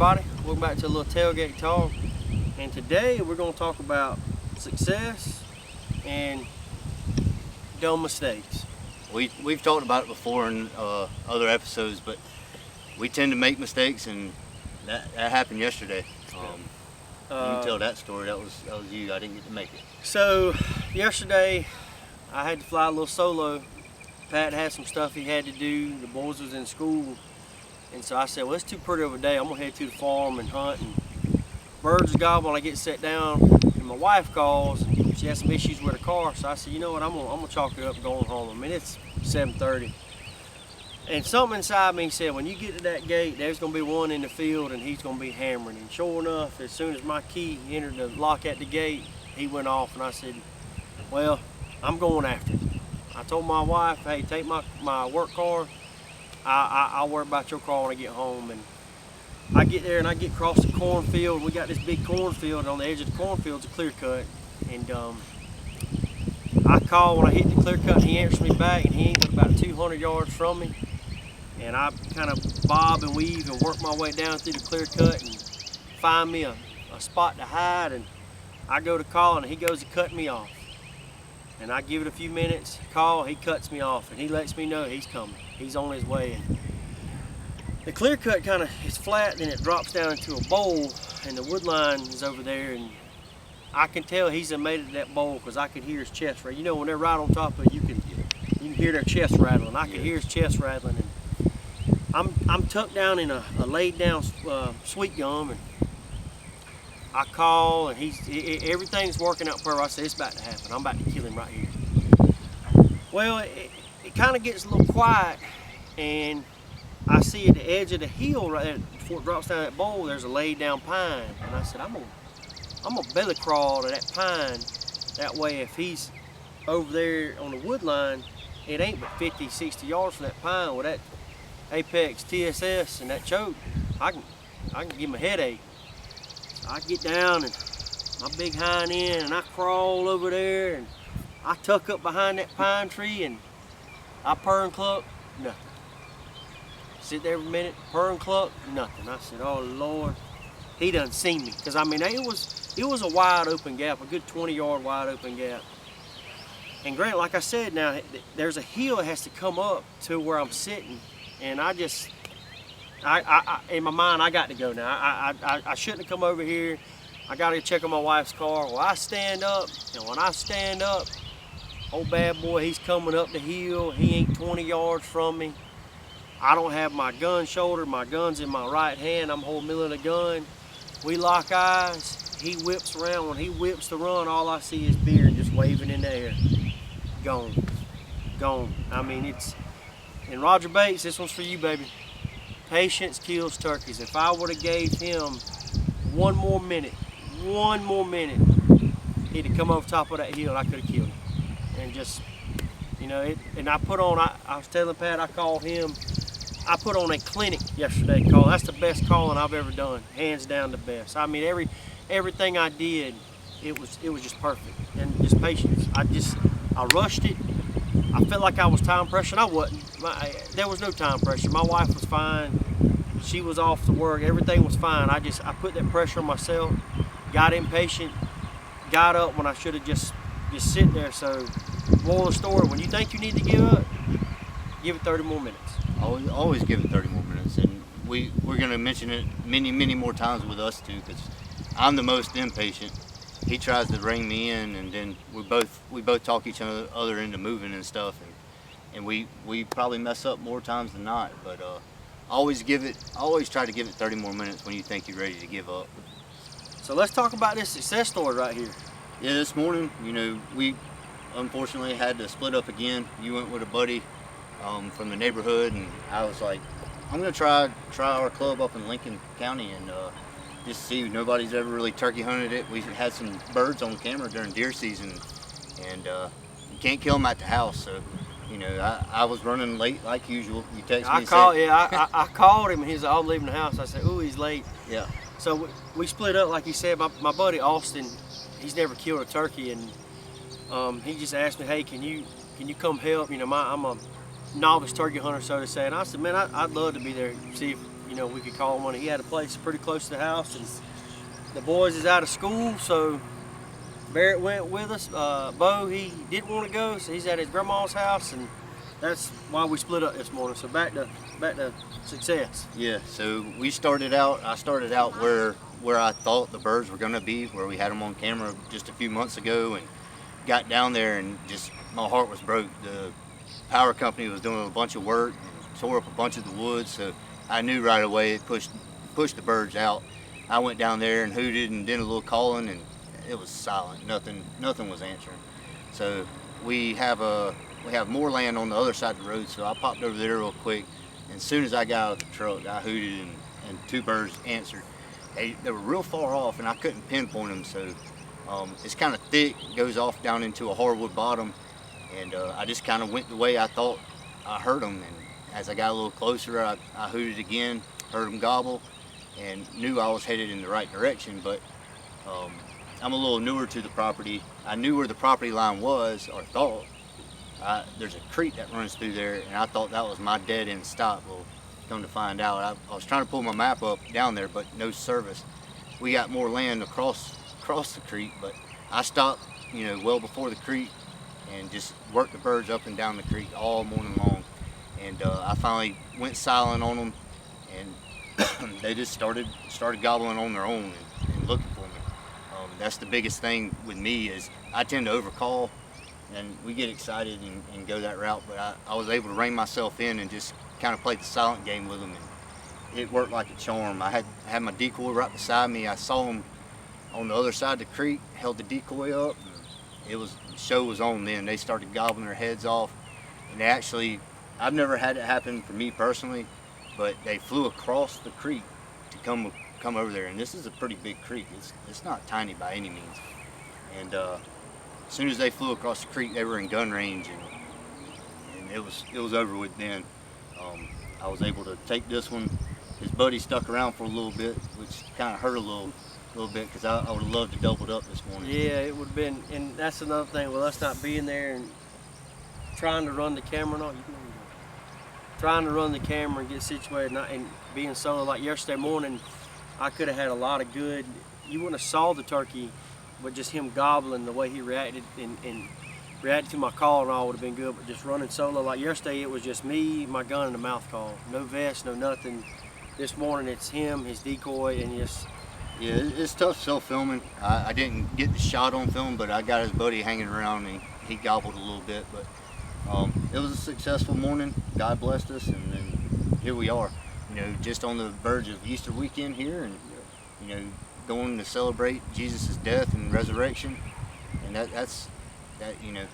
everybody, welcome back to a little tailgate talk, and today we're going to talk about success and dumb mistakes. We've talked about it before in other episodes, but we tend to make mistakes, and that happened yesterday. You can tell that story. That was you. I didn't get to make it. So yesterday I had to fly a little solo. Pat had some stuff he had to do. The boys was in school. And so I said, well, it's too pretty of a day. I'm going to head to the farm and hunt. And birds are gone when I get set down. And my wife calls. And she has some issues with her car. So I said, you know what, I'm going to chalk it up and going home. I mean, it's 7:30. And something inside me said, when you get to that gate, there's going to be one in the field and he's going to be hammering. And sure enough, as soon as my key entered the lock at the gate, he went off. And I said, well, I'm going after it. I told my wife, hey, take my work car. I'll worry about your car when I get home. And I get there and I get across the cornfield. We got this big cornfield, and on the edge of the cornfield's a clear cut. And I call when I hit the clear cut, and he answers me back, and he ain't but about 200 yards from me. And I kind of bob and weave and work my way down through the clear cut and find me a spot to hide. And I go to call, and he goes to cut me off. And I give it a few minutes, call, he cuts me off, and he lets me know he's coming. He's on his way. And the clear cut kind of is flat, then it drops down into a bowl, and the wood line is over there, and I can tell he's made it to that bowl because I can hear his chest rattling. You know, when they're right on top of it, you can hear their chest rattling. I can hear his chest rattling, and I'm tucked down in a laid down sweet gum, and I call, and everything's working out perfect. I say, it's about to happen. I'm about to kill him right here. Well, it kind of gets a little quiet, and I see at the edge of the hill right there, before it drops down that bowl, there's a laid down pine. And I said, I'm gonna belly crawl to that pine. That way, if he's over there on the wood line, it ain't but 50, 60 yards from that pine with that Apex TSS and that choke, I can give him a headache. I get down and my big hind end, and I crawl over there, and I tuck up behind that pine tree, and I purr and cluck, nothing. Sit there for a minute, purr and cluck, nothing. I said, oh Lord, he done seen me. Because I mean, it was a wide open gap, a good 20-yard wide open gap. And granted, like I said, now there's a hill that has to come up to where I'm sitting, and in my mind, I got to go now. I shouldn't have come over here. I got to check on my wife's car. Well, I stand up, and when I stand up, old bad boy, he's coming up the hill. He ain't 20 yards from me. I don't have my gun shoulder. My gun's in my right hand. I'm holding the gun. We lock eyes. He whips around. When he whips to run, all I see is beard just waving in the air. Gone. Gone. I mean, and Roger Bates, this one's for you, baby. Patience kills turkeys. If I would have gave him one more minute, he'd have come over top of that hill and I could have killed him. And just, you know, and I was telling Pat, I called him, I put on a clinic yesterday call. That's the best calling I've ever done. Hands down the best. I mean, everything I did, it was just perfect. And just patience. I rushed it. I felt like I was time pressured. I wasn't. There was no time pressure. My wife was fine. She was off to work. Everything was fine. I put that pressure on myself. Got impatient. Got up when I should have just sit there. So, moral of the story: when you think you need to give up, give it 30 more minutes. Always give it 30 more minutes, and we're gonna mention it many more times with us too, because I'm the most impatient. He tries to bring me in, and then we both talk each other into moving and stuff, and we probably mess up more times than not. But always try to give it 30 more minutes when you think you're ready to give up. So let's talk about this success story right here. Yeah, this morning, you know, we unfortunately had to split up again. You went with a buddy from the neighborhood, and I was like, I'm gonna try our club up in Lincoln County and just see. Nobody's ever really turkey hunted it. We had some birds on camera during deer season, and you can't kill them at the house. So, you know, I was running late like usual. You text me. I called him, and he's like, I'm leaving the house. I said, ooh, he's late. Yeah. So we split up, like he said. My buddy Austin, he's never killed a turkey, and he just asked me, hey, can you come help? You know, I'm a novice turkey hunter, so to say. And I said, man, I'd love to be there, see if you know, we could call him one. He had a place pretty close to the house, and the boys is out of school, so Barrett went with us. Bo, he didn't want to go, so he's at his grandma's house, and that's why we split up this morning. So back to success. Yeah, so I started out where I thought the birds were going to be, where we had them on camera just a few months ago, and got down there and just my heart was broke. The power company was doing a bunch of work and tore up a bunch of the wood, so I knew right away it pushed the birds out. I went down there and hooted and did a little calling, and it was silent. Nothing was answering. So we have more land on the other side of the road, so I popped over there real quick. And as soon as I got out of the truck, I hooted, and two birds answered. They were real far off, and I couldn't pinpoint them. So it's kind of thick, goes off down into a hardwood bottom, and I just kind of went the way I thought I heard them. And as I got a little closer, I hooted again, heard them gobble, and knew I was headed in the right direction. But I'm a little newer to the property. I knew where the property line was, or thought. There's a creek that runs through there, and I thought that was my dead end stop. Well, come to find out, I was trying to pull my map up down there, but no service. We got more land across the creek, but I stopped, you know, well before the creek, and just worked the birds up and down the creek all morning long. And I finally went silent on them, and they just started gobbling on their own and looking for me. That's the biggest thing with me, is I tend to overcall, and we get excited and go that route, but I was able to rein myself in and just kind of play the silent game with them, and it worked like a charm. I had my decoy right beside me. I saw them on the other side of the creek, held the decoy up, and the show was on then. They started gobbling their heads off, and they actually, I've never had it happen for me personally, but they flew across the creek to come over there, and this is a pretty big creek. It's not tiny by any means, and as soon as they flew across the creek, they were in gun range, and it was over with then. I was able to take this one. His buddy stuck around for a little bit, which kind of hurt a little bit, because I would have loved to double it up this morning. Yeah, it would have been, and that's another thing with us not being there and trying to run the camera. Trying to run the camera and get situated, and being solo. Like yesterday morning, I could have had a lot of good. You wouldn't have saw the turkey, but just him gobbling, the way he reacted and reacted to my call and all would have been good. But just running solo, like yesterday, it was just me, my gun, and the mouth call. No vest, no nothing. This morning, it's him, his decoy, and just. Yeah, it's tough self-filming. I didn't get the shot on film, but I got his buddy hanging around, and he gobbled a little bit. But it was a successful morning. God blessed us, and then here we are. You know, just on the verge of Easter weekend here, and you know, going to celebrate Jesus' death and resurrection, and that's you know,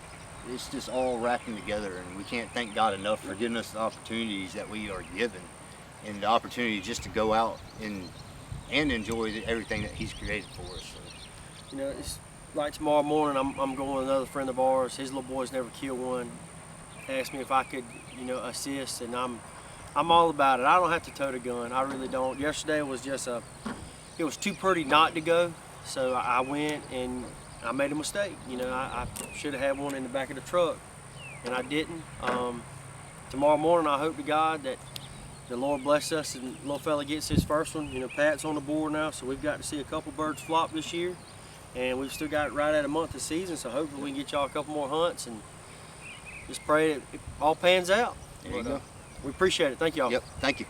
it's just all wrapping together, and we can't thank God enough for giving us the opportunities that we are given, and the opportunity just to go out and enjoy everything that He's created for us. So. You know, it's like tomorrow morning, I'm going with another friend of ours. His little boy's never killed one. Asked me if I could, you know, assist, and I'm all about it. I don't have to tote a gun. I really don't. Yesterday was just it was too pretty not to go, so I went, and I made a mistake. You know, I should have had one in the back of the truck, and I didn't. Tomorrow morning, I hope to God that the Lord bless us and the little fella gets his first one. You know, Pat's on the board now, so we've got to see a couple birds flop this year, and we've still got right at a month of season, so hopefully we can get y'all a couple more hunts, and just pray that it all pans out. There you go. We appreciate it. Thank y'all. Yep, thank you.